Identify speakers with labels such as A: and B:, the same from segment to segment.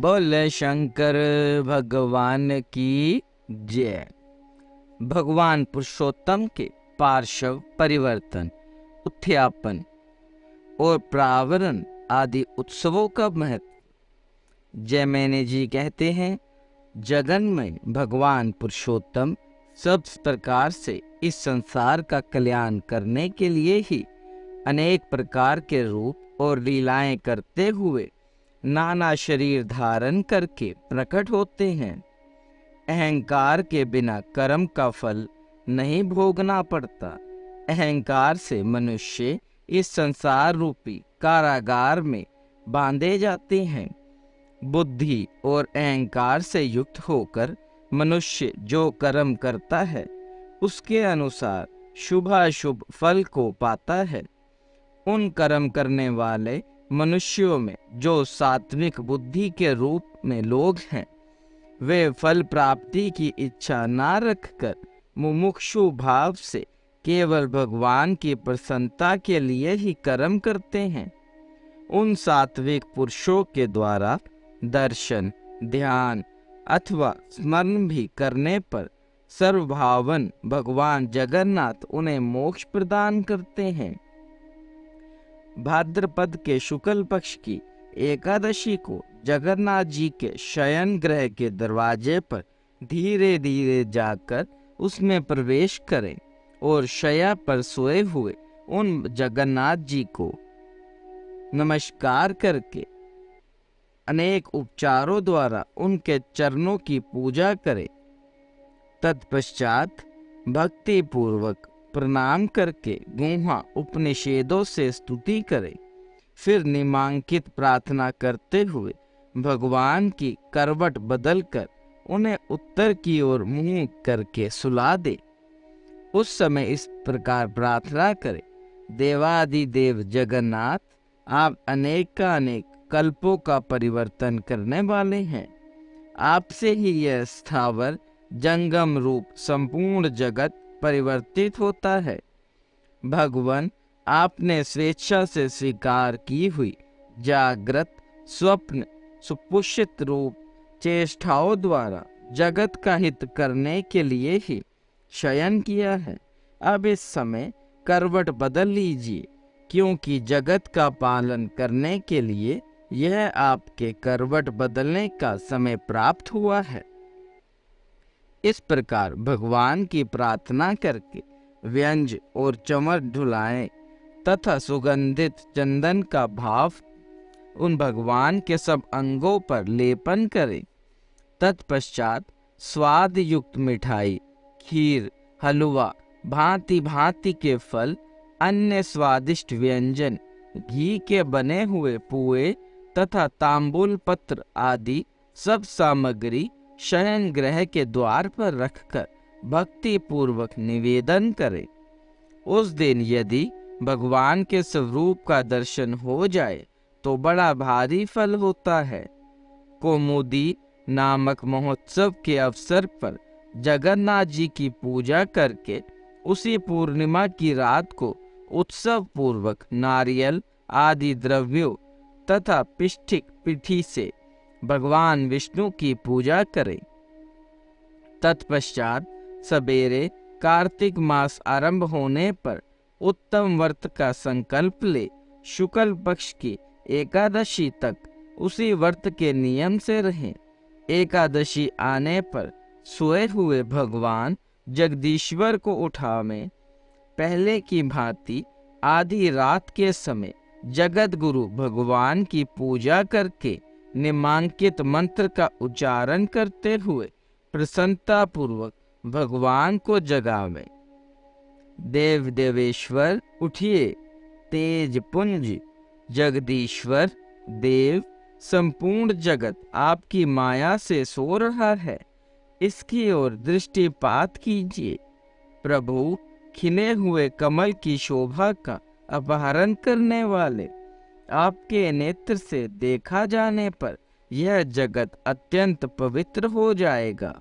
A: बोले शंकर भगवान की जय। भगवान पुरुषोत्तम के पार्श्व परिवर्तन, उत्थापन और प्रावरण आदि उत्सवों का महत्व। जयमिनी जी कहते हैं, जगन में भगवान पुरुषोत्तम सब प्रकार से इस संसार का कल्याण करने के लिए ही अनेक प्रकार के रूप और लीलाएं करते हुए नाना शरीर धारण करके प्रकट होते हैं। अहंकार के बिना कर्म का फल नहीं भोगना पड़ता। अहंकार से मनुष्य इस संसार रूपी कारागार में बांधे जाते हैं। बुद्धि और अहंकार से युक्त होकर मनुष्य जो कर्म करता है उसके अनुसार शुभाशुभ फल को पाता है। उन कर्म करने वाले मनुष्यों में जो सात्विक बुद्धि के रूप में लोग हैं, वे फल प्राप्ति की इच्छा ना रखकर मुमुक्षु भाव से केवल भगवान की प्रसन्नता के लिए ही कर्म करते हैं। उन सात्विक पुरुषों के द्वारा दर्शन, ध्यान अथवा स्मरण भी करने पर सर्वभावन भगवान जगन्नाथ उन्हें मोक्ष प्रदान करते हैं। भाद्रपद के शुक्ल पक्ष की एकादशी को जगन्नाथ जी के शयन गृह के दरवाजे पर धीरे धीरे जाकर उसमें प्रवेश करें और शय्या पर सोए हुए उन जगन्नाथ जी को नमस्कार करके अनेक उपचारों द्वारा उनके चरणों की पूजा करें। तत्पश्चात भक्ति पूर्वक प्रणाम करके गुहा उपनिषेधों से स्तुति करें। फिर निमांकित प्रार्थना करते हुए भगवान की करवट बदलकर उन्हें उत्तर की ओर मुंह करके सुला दे। उस समय इस प्रकार प्रार्थना करें, देवादिदेव जगन्नाथ, आप अनेक कल्पों का परिवर्तन करने वाले हैं। आपसे ही यह स्थावर जंगम रूप संपूर्ण जगत परिवर्तित होता है। भगवान, आपने स्वेच्छा से स्वीकार की हुई जागृत, स्वप्न, सुपुष्ट रूप चेष्टाओं द्वारा जगत का हित करने के लिए ही शयन किया है। अब इस समय करवट बदल लीजिए, क्योंकि जगत का पालन करने के लिए यह आपके करवट बदलने का समय प्राप्त हुआ है। इस प्रकार भगवान की प्रार्थना करके व्यंज और चमर ढुलाएं तथा सुगंधित चंदन का भाव उन भगवान के सब अंगों पर लेपन करें। तत्पश्चात स्वाद युक्त मिठाई, खीर, हलवा, भांति भांति के फल, अन्य स्वादिष्ट व्यंजन, घी के बने हुए पुए तथा तांबूल पत्र आदि सब सामग्री शयन गृह के द्वार पर रखकर भक्ति पूर्वक निवेदन करें। उस दिन यदि भगवान के स्वरूप का दर्शन हो जाए तो बड़ा भारी फल होता है। कौमुदी नामक महोत्सव के अवसर पर जगन्नाथ जी की पूजा करके उसी पूर्णिमा की रात को उत्सव पूर्वक नारियल आदि द्रव्यों तथा पिष्ठिक पिठी से भगवान विष्णु की पूजा करें। तत्पश्चात सवेरे कार्तिक मास आरंभ होने पर उत्तम व्रत का संकल्प ले शुक्ल पक्ष की एकादशी तक उसी व्रत के नियम से रहें। एकादशी आने पर सोए हुए भगवान जगदीश्वर को उठावें। पहले की भांति आधी रात के समय जगत गुरु भगवान की पूजा करके निमांकित मंत्र का उच्चारण करते हुए प्रसन्नता पूर्वक भगवान को जगावें। देव देवेश्वर उठिए, तेज पुंज जगदीश्वर देव, संपूर्ण जगत आपकी माया से सो रहा है, इसकी ओर दृष्टिपात कीजिए। प्रभु, खिले हुए कमल की शोभा का अपहरण करने वाले, आपके नेत्र से देखा जाने पर यह जगत अत्यंत पवित्र हो जाएगा।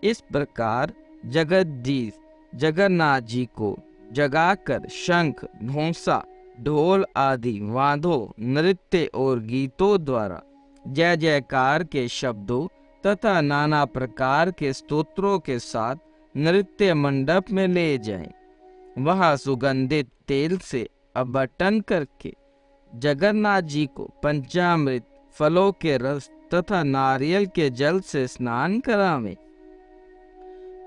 A: इस प्रकार जगदीश जगन्नाथ जी को जगाकर शंख, धोंसा, ढोल आदि वाद्यों, नृत्य और गीतों द्वारा जय जयकार के शब्दों तथा नाना प्रकार के स्तोत्रों के साथ नृत्य मंडप में ले जाएं। वहां सुगंधित तेल से अबटन करके जगन्नाथ जी को पंचामृत, फलों के रस तथा नारियल के जल से स्नान करावें।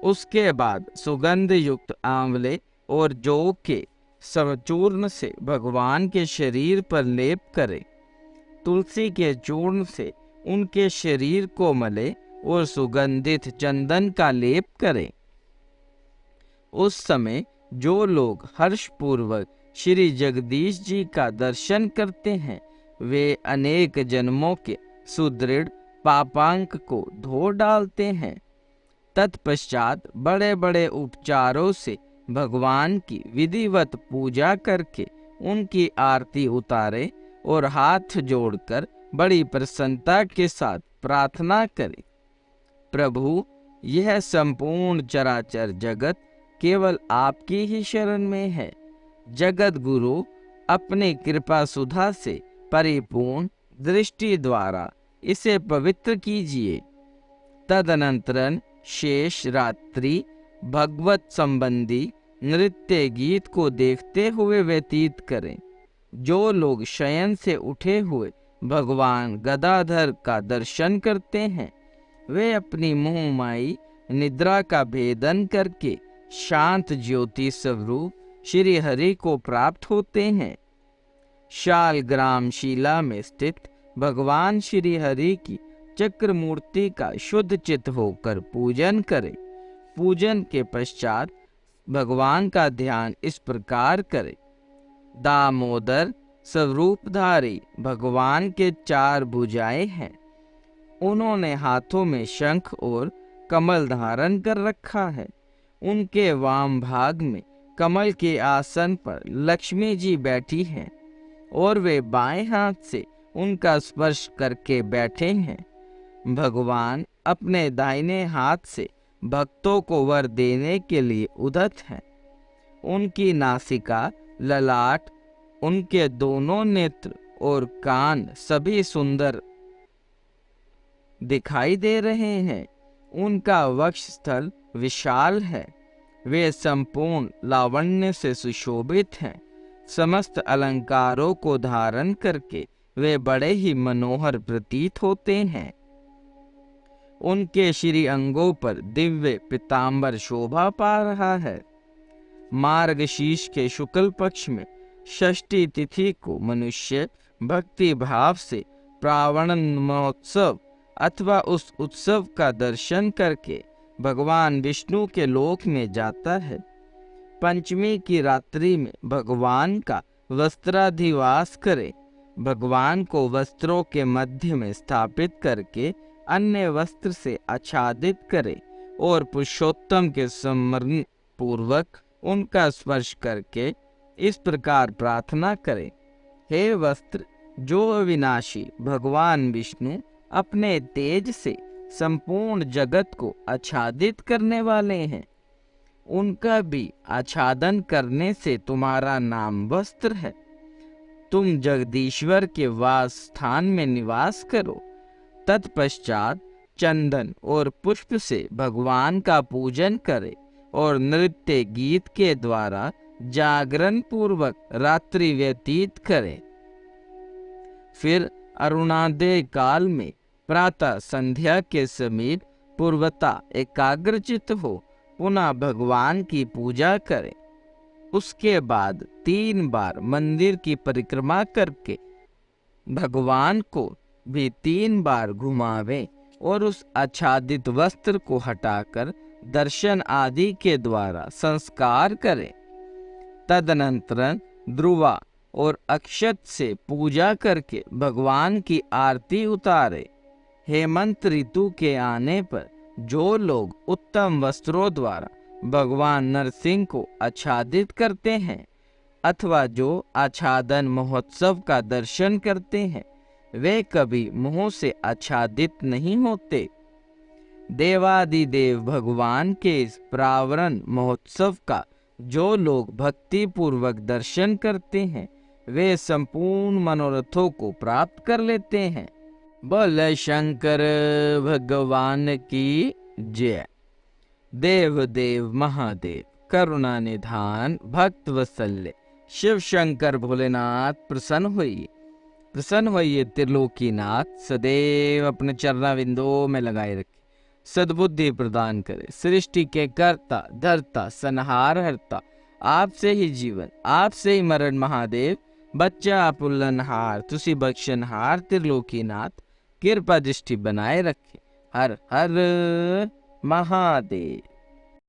A: उसके बाद सुगंध युक्त आंवले और जौ के चूर्ण से भगवान के शरीर पर लेप करें। तुलसी के चूर्ण से उनके शरीर को मले और सुगंधित चंदन का लेप करें। उस समय जो लोग हर्षपूर्वक श्री जगदीश जी का दर्शन करते हैं, वे अनेक जन्मों के सुदृढ़ पापांक को धो डालते हैं। तत्पश्चात बड़े बड़े उपचारों से भगवान की विधिवत पूजा करके उनकी आरती उतारे और हाथ जोड़कर बड़ी प्रसन्नता के साथ प्रार्थना करें, प्रभु, यह संपूर्ण चराचर जगत केवल आपकी ही शरण में है। जगत गुरु अपने कृपा सुधा से परिपूर्ण दृष्टि द्वारा इसे पवित्र कीजिए। तदनंतरन शेष रात्रि भगवत संबंधी नृत्य गीत को देखते हुए व्यतीत करें। जो लोग शयन से उठे हुए भगवान गदाधर का दर्शन करते हैं, वे अपनी मोहमाई निद्रा का भेदन करके शांत ज्योति स्वरूप श्री हरि को प्राप्त होते हैं। शालग्राम शिला में स्थित भगवान श्री हरि की चक्र मूर्ति का शुद्ध चित्त होकर पूजन करें। पूजन के पश्चात भगवान का ध्यान इस प्रकार करें। दामोदर स्वरूपधारी भगवान के 4 भुजाएं हैं। उन्होंने हाथों में शंख और कमल धारण कर रखा है। उनके वाम भाग में कमल के आसन पर लक्ष्मी जी बैठी हैं और वे बाएं हाथ से उनका स्पर्श करके बैठे हैं। भगवान अपने दाहिने हाथ से भक्तों को वर देने के लिए उद्यत हैं। उनकी नासिका, ललाट, उनके दोनों नेत्र और कान सभी सुंदर दिखाई दे रहे हैं। उनका वक्षस्थल विशाल है। वे संपूर्ण लावण्य से सुशोभित हैं। समस्त अलंकारों को धारण करके वे बड़े ही मनोहर प्रतीत होते हैं। उनके श्री अंगों पर दिव्य पीतांबर शोभा पा रहा है। मार्गशीर्ष के शुक्ल पक्ष में षष्ठी तिथि को मनुष्य भक्ति भाव से प्रावण महोत्सव अथवा उस उत्सव का दर्शन करके भगवान विष्णु के लोक में जाता है। पंचमी की रात्रि में भगवान का वस्त्राधिवास करे। भगवान को वस्त्रों के मध्य में स्थापित करके अन्य वस्त्र से आच्छादित करे और पुरुषोत्तम के स्मरण पूर्वक उनका स्पर्श करके इस प्रकार प्रार्थना करे, हे वस्त्र जो अविनाशी भगवान विष्णु अपने तेज से संपूर्ण जगत को आच्छादित करने वाले हैं, उनका भी आच्छादन करने से तुम्हारा नाम वस्त्र है। तुम जगदीश्वर के वास स्थान में निवास करो। तत्पश्चात चंदन और पुष्प से भगवान का पूजन करे और नृत्य गीत के द्वारा जागरण पूर्वक रात्रि व्यतीत करे। फिर अरुणादय काल में प्रातः संध्या के समीप पूर्वता एकाग्रचित हो पुनः भगवान की पूजा करें। उसके बाद 3 बार मंदिर की परिक्रमा करके भगवान को भी 3 बार घुमावें और उस आच्छादित वस्त्र को हटाकर दर्शन आदि के द्वारा संस्कार करें। तदनंतर ध्रुवा और अक्षत से पूजा करके भगवान की आरती उतारे। हेमंत ऋतु के आने पर जो लोग उत्तम वस्त्रों द्वारा भगवान नरसिंह को आच्छादित करते हैं अथवा जो आच्छादन महोत्सव का दर्शन करते हैं, वे कभी मुंह से आच्छादित नहीं होते। देवादिदेव भगवान के इस प्रावरण महोत्सव का जो लोग भक्ति पूर्वक दर्शन करते हैं, वे संपूर्ण मनोरथों को प्राप्त कर लेते हैं। बोले शंकर भगवान की जय। देव देव महादेव करुणा निधान भक्त वत्सल्य शिव शंकर भोलेनाथ प्रसन्न होइए त्रिलोकीनाथ, सदैव अपने चरणाविंदों में लगाए रखे, सद्बुद्धि प्रदान करे। सृष्टि के कर्ता धर्ता सनहार हरता, आपसे ही जीवन आपसे ही मरण महादेव। बच्चा पुल्लनहार तुसी बख्शनहार त्रिलोकीनाथ, कृपा दृष्टि बनाए रखे। हर हर महादेव।